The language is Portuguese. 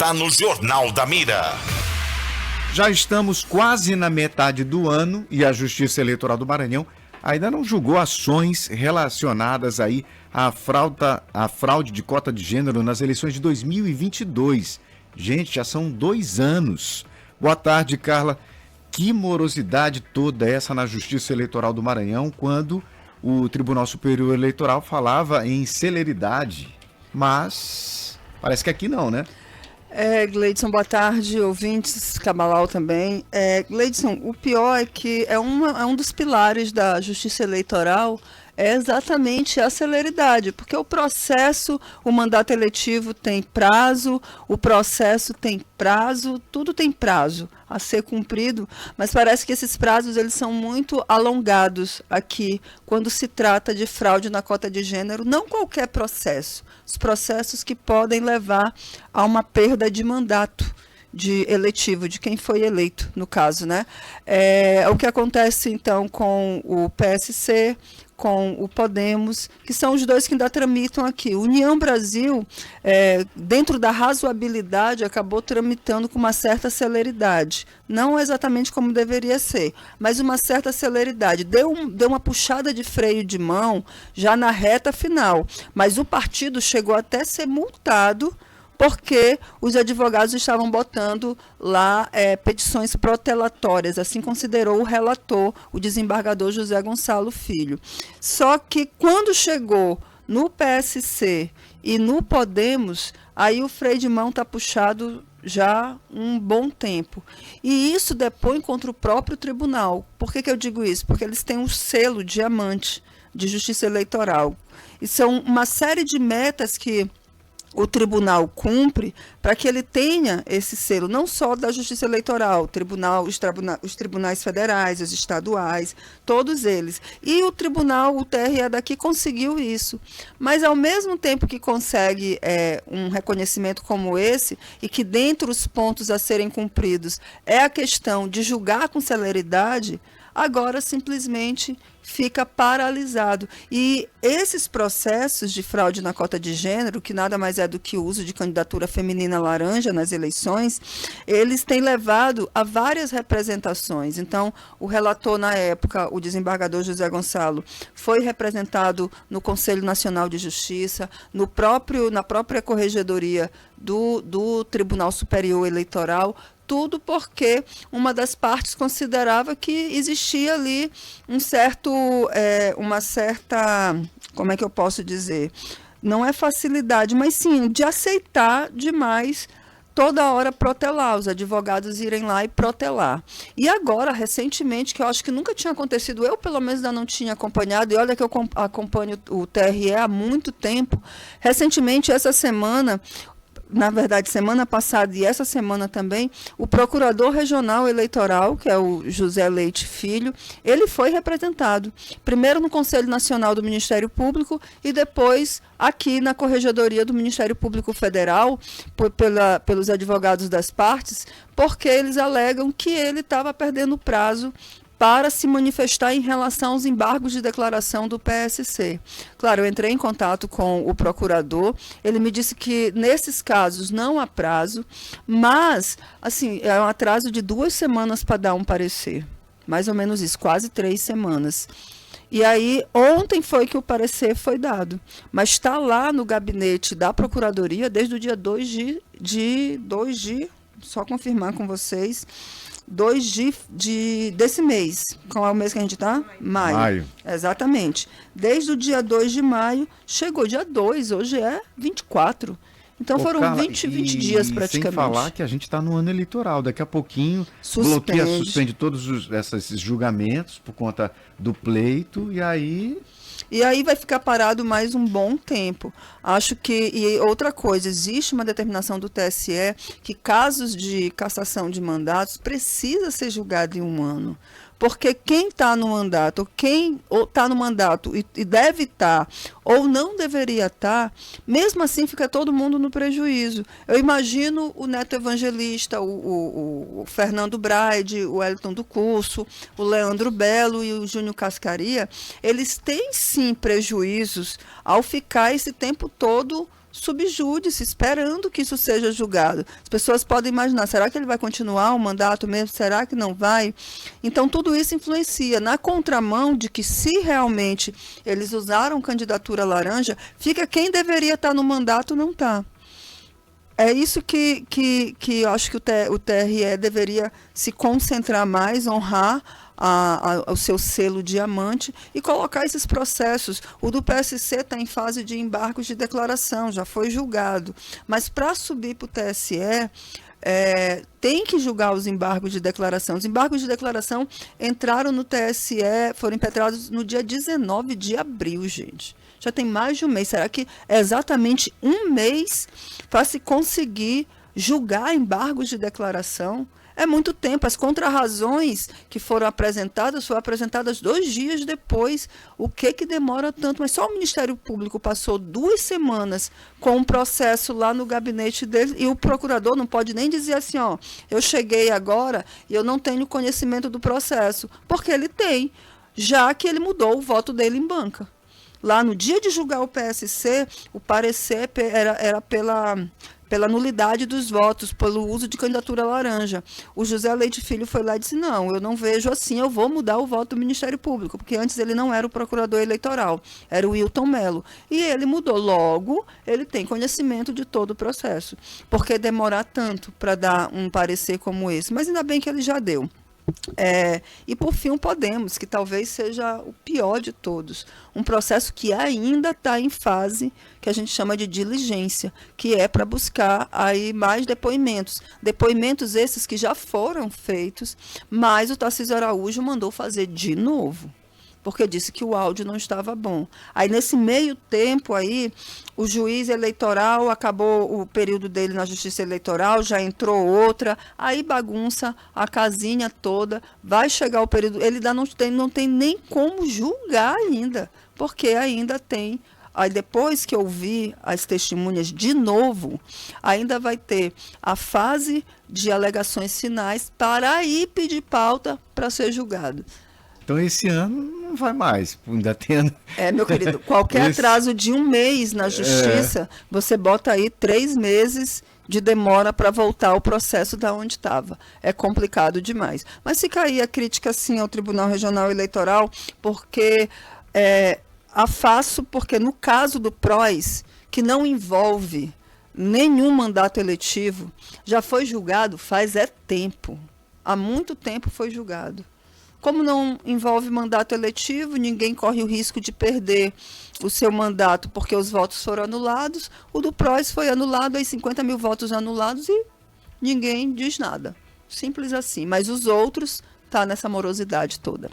está no Jornal da Mira. Já estamos quase na metade do ano e a Justiça Eleitoral do Maranhão ainda não julgou ações relacionadas aí à fraude de cota de gênero nas eleições de 2022. Gente, já são 2 anos. Boa tarde, Carla. Que morosidade toda essa na Justiça Eleitoral do Maranhão quando o Tribunal Superior Eleitoral falava em celeridade, mas parece que aqui não, né? Gleidson, boa tarde, ouvintes, Cabalau também. Gleidson, o pior é que é um dos pilares da Justiça Eleitoral é exatamente a celeridade, porque o processo, o mandato eletivo tem prazo, o processo tem prazo, tudo tem prazo a ser cumprido, mas parece que esses prazos eles são muito alongados aqui, quando se trata de fraude na cota de gênero, não qualquer processo, os processos que podem levar a uma perda de mandato eletivo, de quem foi eleito, no caso, né? O que acontece, então, com o PSC, com o Podemos, que são os dois que ainda tramitam aqui. União Brasil, dentro da razoabilidade, acabou tramitando com uma certa celeridade. Não exatamente como deveria ser, mas uma certa celeridade. Deu uma puxada de freio de mão já na reta final, mas o partido chegou até a ser multado porque os advogados estavam botando lá petições protelatórias, assim considerou o relator, o desembargador José Gonçalo Filho. Só que quando chegou no PSC e no Podemos, aí o freio de mão está puxado já um bom tempo. E isso depõe contra o próprio tribunal. Por que eu digo isso? Porque eles têm um selo diamante de justiça eleitoral. E são uma série de metas que o tribunal cumpre para que ele tenha esse selo, não só da Justiça Eleitoral, os tribunais federais, os estaduais, todos eles. E o tribunal, o TRE daqui conseguiu isso. Mas ao mesmo tempo que consegue um reconhecimento como esse, e que dentre os pontos a serem cumpridos é a questão de julgar com celeridade, agora simplesmente fica paralisado. E esses processos de fraude na cota de gênero, que nada mais é do que o uso de candidatura feminina laranja nas eleições, eles têm levado a várias representações. Então, o relator na época, o desembargador José Gonçalo, foi representado no Conselho Nacional de Justiça, na própria corregedoria do Tribunal Superior Eleitoral, tudo porque uma das partes considerava que existia ali uma certa, como é que eu posso dizer, não é facilidade, mas sim de aceitar demais toda hora protelar, os advogados irem lá e protelar. E agora, recentemente, que eu acho que nunca tinha acontecido, eu pelo menos ainda não tinha acompanhado, e olha que eu acompanho o TRE há muito tempo, recentemente, essa semana, na verdade, semana passada e essa semana também, o procurador regional eleitoral, que é o José Leite Filho, ele foi representado, primeiro no Conselho Nacional do Ministério Público e depois aqui na Corregedoria do Ministério Público Federal, pelos advogados das partes, porque eles alegam que ele estava perdendo prazo para se manifestar em relação aos embargos de declaração do PSC. Claro, eu entrei em contato com o procurador, ele me disse que nesses casos não há prazo, mas assim, é um atraso de 2 semanas para dar um parecer, mais ou menos isso, quase 3 semanas. E aí, ontem foi que o parecer foi dado, mas está lá no gabinete da Procuradoria desde o dia 2 de só confirmar com vocês, 2 desse mês. Qual é o mês que a gente está? Maio. Exatamente. Desde o dia 2 de maio, chegou dia 2, hoje é 24. Então foram Carla, 20 dias praticamente. Sem falar que a gente está no ano eleitoral, daqui a pouquinho suspende todos esses julgamentos por conta do pleito, e aí vai ficar parado mais um bom tempo. Acho que, e outra coisa, existe uma determinação do TSE que casos de cassação de mandatos precisa ser julgado em 1 ano. Porque quem está no mandato, quem está no mandato e deve estar, ou não deveria estar, mesmo assim fica todo mundo no prejuízo. Eu imagino o Neto Evangelista, o Fernando Braide, o Wellington do Curso, o Leandro Belo e o Júnior Cascaria, eles têm sim prejuízos ao ficar esse tempo todo subjúdice, esperando que isso seja julgado. As pessoas podem imaginar, será que ele vai continuar o mandato mesmo? Será que não vai? Então, tudo isso influencia. Na contramão de que, se realmente eles usaram candidatura laranja, fica quem deveria estar no mandato não está. É isso que eu acho que o TRE deveria se concentrar mais, honrar o seu selo diamante e colocar esses processos. O do PSC está em fase de embargos de declaração, já foi julgado. Mas para subir para o TSE, tem que julgar os embargos de declaração. Os embargos de declaração entraram no TSE, foram impetrados no dia 19 de abril, gente. Já tem mais de um mês. Será que é exatamente um mês para se conseguir julgar embargos de declaração? É muito tempo. As contrarrazões que foram apresentadas 2 dias depois. O que demora tanto? Mas só o Ministério Público passou 2 semanas com um processo lá no gabinete dele e o procurador não pode nem dizer assim, ó, eu cheguei agora e eu não tenho conhecimento do processo. Porque ele tem, já que ele mudou o voto dele em banca. Lá no dia de julgar o PSC, o parecer era pela nulidade dos votos, pelo uso de candidatura laranja. O José Leite Filho foi lá e disse, não, eu não vejo assim, eu vou mudar o voto do Ministério Público, porque antes ele não era o procurador eleitoral, era o Wilton Mello. E ele mudou. Logo, ele tem conhecimento de todo o processo. Por que demorar tanto para dar um parecer como esse? Mas ainda bem que ele já deu. E por fim o Podemos, que talvez seja o pior de todos, um processo que ainda está em fase que a gente chama de diligência, que é para buscar aí mais depoimentos esses que já foram feitos, mas o Tarcísio Araújo mandou fazer de novo, porque disse que o áudio não estava bom. Aí, nesse meio tempo aí, o juiz eleitoral acabou o período dele na Justiça Eleitoral, já entrou outra, aí bagunça a casinha toda, vai chegar o período, ele ainda não tem nem como julgar ainda, porque ainda tem. Aí, depois que eu ouvir as testemunhas de novo, ainda vai ter a fase de alegações finais para aí pedir pauta para ser julgado. Então esse ano não vai mais, ainda tendo... Meu querido, qualquer atraso de um mês na justiça, você bota aí 3 meses de demora para voltar ao processo da onde estava. É complicado demais. Mas fica aí a crítica, sim, ao Tribunal Regional Eleitoral, porque porque no caso do PROS, que não envolve nenhum mandato eletivo, já foi julgado faz tempo. Há muito tempo foi julgado. Como não envolve mandato eletivo, ninguém corre o risco de perder o seu mandato porque os votos foram anulados. O do PROS foi anulado, aí 50 mil votos anulados e ninguém diz nada. Simples assim. Mas os outros, tá nessa morosidade toda.